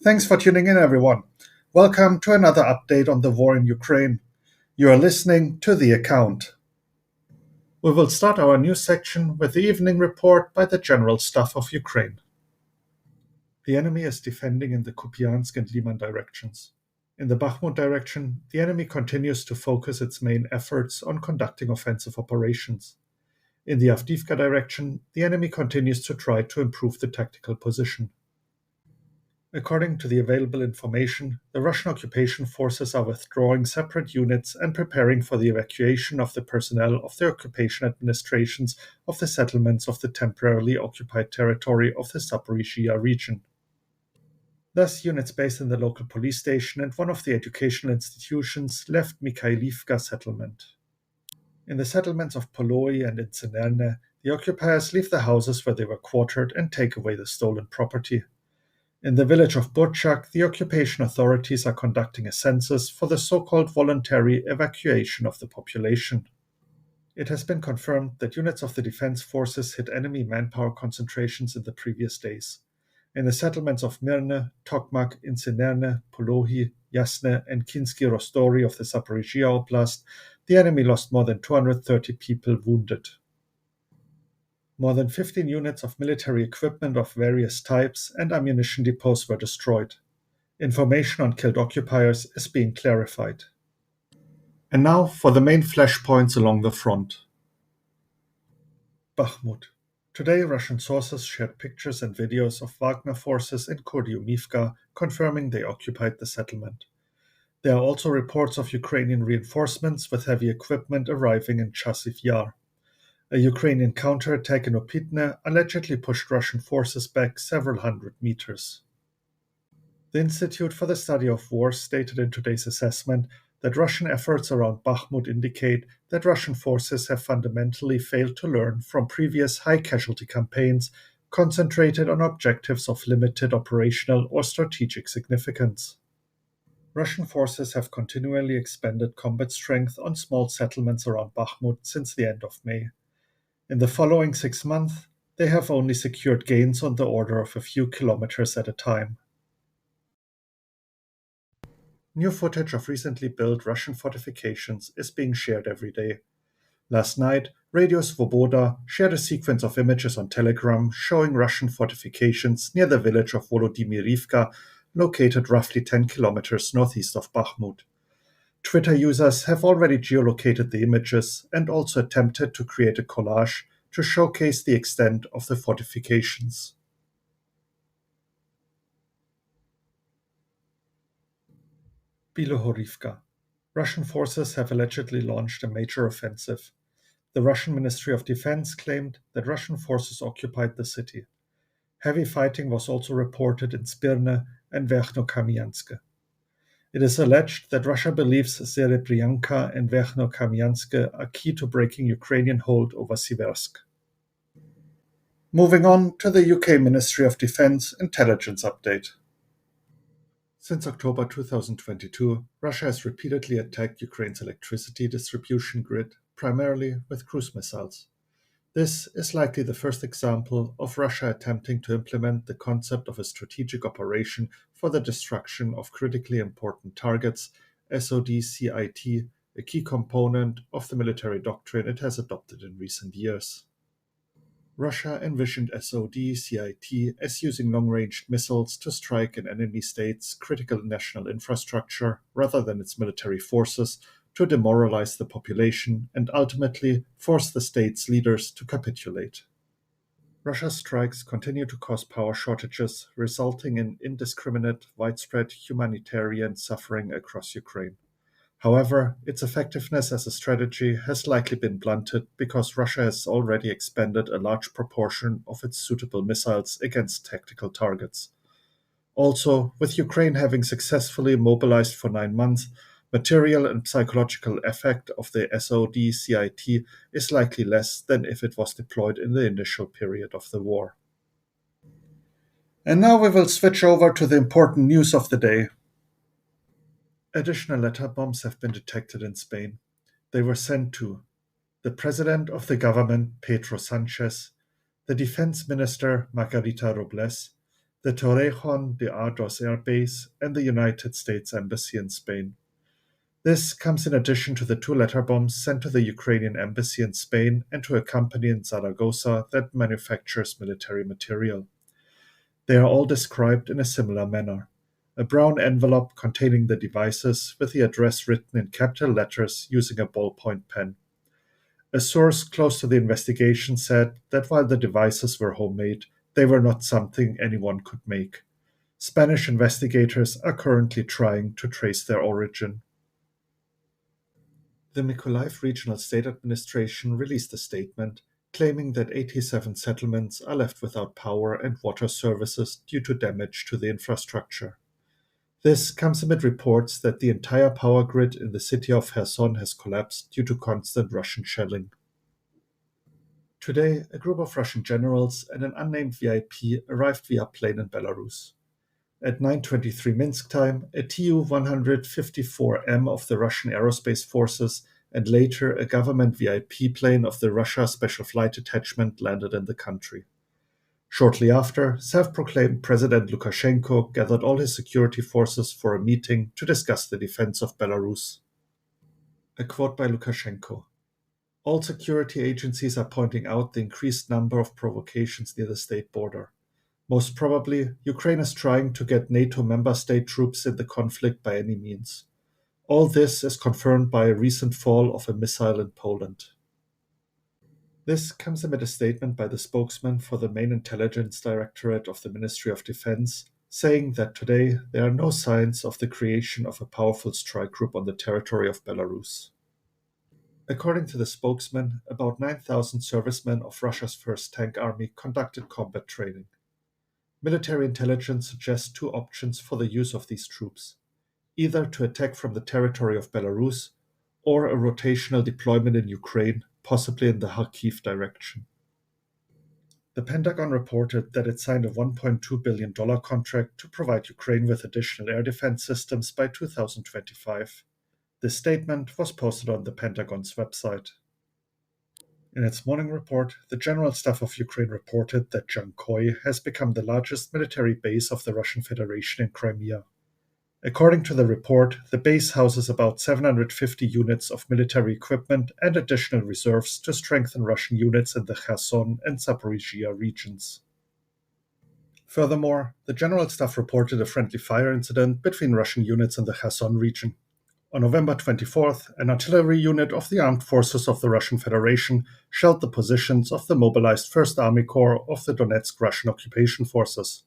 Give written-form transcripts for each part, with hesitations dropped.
Thanks for tuning in, everyone. Welcome to another update on the war in Ukraine. You are listening to The Account. We will start our news section with the evening report by the General Staff of Ukraine. The enemy is defending in the Kupiansk and Liman directions. In the Bakhmut direction, the enemy continues to focus its main efforts on conducting offensive operations. In the Avdiivka direction, the enemy continues to try to improve the tactical position. According to the available information, the Russian occupation forces are withdrawing separate units and preparing for the evacuation of the personnel of the occupation administrations of the settlements of the temporarily occupied territory of the Zaporizhia region. Thus, units based in the local police station and one of the educational institutions left Mykolaiv settlement. In the settlements of Poloi and in Tsenerne, the occupiers leave the houses where they were quartered and take away the stolen property. In the village of Burchak, the occupation authorities are conducting a census for the so-called voluntary evacuation of the population. It has been confirmed that units of the defense forces hit enemy manpower concentrations in the previous days. In the settlements of Mirne, Tokmak, Incinerne, Polohi, Yasne, and Kinsky Rostori of the Zaporizhia Oblast, the enemy lost more than 230 people wounded. More than 15 units of military equipment of various types and ammunition depots were destroyed. Information on killed occupiers is being clarified. And now for the main flashpoints along the front. Bakhmut. Today, Russian sources shared pictures and videos of Wagner forces in Kurdyumivka confirming they occupied the settlement. There are also reports of Ukrainian reinforcements with heavy equipment arriving in Chasiv Yar. A Ukrainian counterattack in Opitne allegedly pushed Russian forces back several hundred meters. The Institute for the Study of War stated in today's assessment that Russian efforts around Bakhmut indicate that Russian forces have fundamentally failed to learn from previous high-casualty campaigns concentrated on objectives of limited operational or strategic significance. Russian forces have continually expended combat strength on small settlements around Bakhmut since the end of May. In the following 6 months, they have only secured gains on the order of a few kilometers at a time. New footage of recently built Russian fortifications is being shared every day. Last night, Radio Svoboda shared a sequence of images on Telegram showing Russian fortifications near the village of Volodymyrivka, located roughly 10 kilometers northeast of Bakhmut. Twitter users have already geolocated the images and also attempted to create a collage to showcase the extent of the fortifications. Bilohorivka. Russian forces have allegedly launched a major offensive. The Russian Ministry of Defense claimed that Russian forces occupied the city. Heavy fighting was also reported in Spirne and Verkhnokamiansk. It is alleged that Russia believes Serebryanka and Verkhnokamiansk are key to breaking Ukrainian hold over Siversk. Moving on to the UK Ministry of Defense intelligence update. Since October 2022, Russia has repeatedly attacked Ukraine's electricity distribution grid, primarily with cruise missiles. This is likely the first example of Russia attempting to implement the concept of a strategic operation for the destruction of critically important targets, SODCIT, a key component of the military doctrine it has adopted in recent years. Russia envisioned SODCIT as using long-range missiles to strike an enemy state's critical national infrastructure rather than its military forces, to demoralize the population and ultimately force the state's leaders to capitulate. Russia's strikes continue to cause power shortages, resulting in indiscriminate, widespread humanitarian suffering across Ukraine. However, its effectiveness as a strategy has likely been blunted because Russia has already expended a large proportion of its suitable missiles against tactical targets. Also, with Ukraine having successfully mobilized for 9 months, material and psychological effect of the SODCIT is likely less than if it was deployed in the initial period of the war. And now we will switch over to the important news of the day. Additional letter bombs have been detected in Spain. They were sent to the President of the government, Pedro Sanchez, the Defense Minister, Margarita Robles, the Torrejon de Ardoz Air Base, and the United States Embassy in Spain. This comes in addition to the 2 letter bombs sent to the Ukrainian embassy in Spain and to a company in Zaragoza that manufactures military material. They are all described in a similar manner. A brown envelope containing the devices with the address written in capital letters using a ballpoint pen. A source close to the investigation said that while the devices were homemade, they were not something anyone could make. Spanish investigators are currently trying to trace their origin. The Mykolaiv Regional State Administration released a statement claiming that 87 settlements are left without power and water services due to damage to the infrastructure. This comes amid reports that the entire power grid in the city of Kherson has collapsed due to constant Russian shelling. Today, a group of Russian generals and an unnamed VIP arrived via plane in Belarus. At 9:23 Minsk time, a Tu-154M of the Russian Aerospace Forces and later a government VIP plane of the Russia Special Flight Detachment landed in the country. Shortly after, self-proclaimed President Lukashenko gathered all his security forces for a meeting to discuss the defense of Belarus. A quote by Lukashenko: "All security agencies are pointing out the increased number of provocations near the state border. Most probably, Ukraine is trying to get NATO member state troops in the conflict by any means. All this is confirmed by a recent fall of a missile in Poland." This comes amid a statement by the spokesman for the main intelligence directorate of the Ministry of Defense, saying that today there are no signs of the creation of a powerful strike group on the territory of Belarus. According to the spokesman, about 9,000 servicemen of Russia's First Tank Army conducted combat training. Military intelligence suggests 2 options for the use of these troops: either to attack from the territory of Belarus or a rotational deployment in Ukraine, possibly in the Kharkiv direction. The Pentagon reported that it signed a $1.2 billion contract to provide Ukraine with additional air defense systems by 2025. This statement was posted on the Pentagon's website. In its morning report, the General Staff of Ukraine reported that Dzhankoy has become the largest military base of the Russian Federation in Crimea. According to the report, the base houses about 750 units of military equipment and additional reserves to strengthen Russian units in the Kherson and Zaporizhia regions. Furthermore, the General Staff reported a friendly fire incident between Russian units in the Kherson region. On November 24th, an artillery unit of the armed forces of the Russian Federation shelled the positions of the mobilized 1st Army Corps of the Donetsk Russian occupation forces.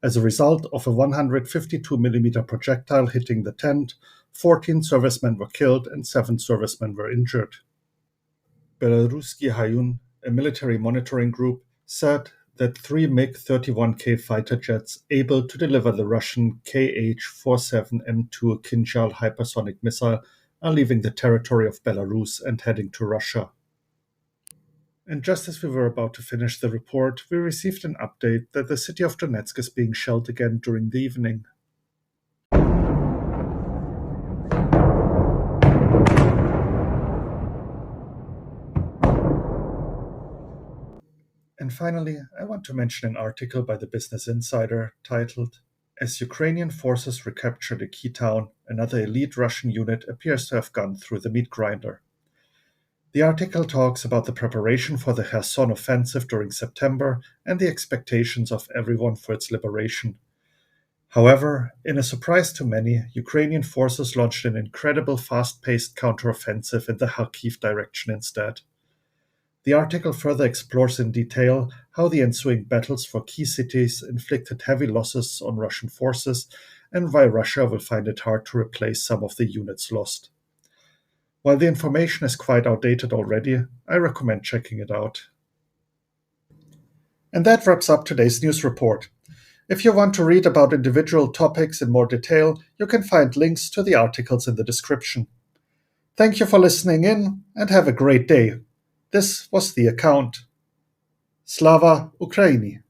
As a result of a 152mm projectile hitting the tent, 14 servicemen were killed and 7 servicemen were injured. Belaruski Hayun, a military monitoring group, said that 3 MiG-31K fighter jets able to deliver the Russian Kh-47M2 Kinzhal hypersonic missile are leaving the territory of Belarus and heading to Russia. And just as we were about to finish the report, we received an update that the city of Donetsk is being shelled again during the evening. And finally, I want to mention an article by the Business Insider titled, "As Ukrainian forces recaptured a key town, another elite Russian unit appears to have gone through the meat grinder." The article talks about the preparation for the Kherson offensive during September and the expectations of everyone for its liberation. However, in a surprise to many, Ukrainian forces launched an incredible fast-paced counteroffensive in the Kharkiv direction instead. The article further explores in detail how the ensuing battles for key cities inflicted heavy losses on Russian forces and why Russia will find it hard to replace some of the units lost. While the information is quite outdated already, I recommend checking it out. And that wraps up today's news report. If you want to read about individual topics in more detail, you can find links to the articles in the description. Thank you for listening in and have a great day. This was The Account. Slava Ukraini!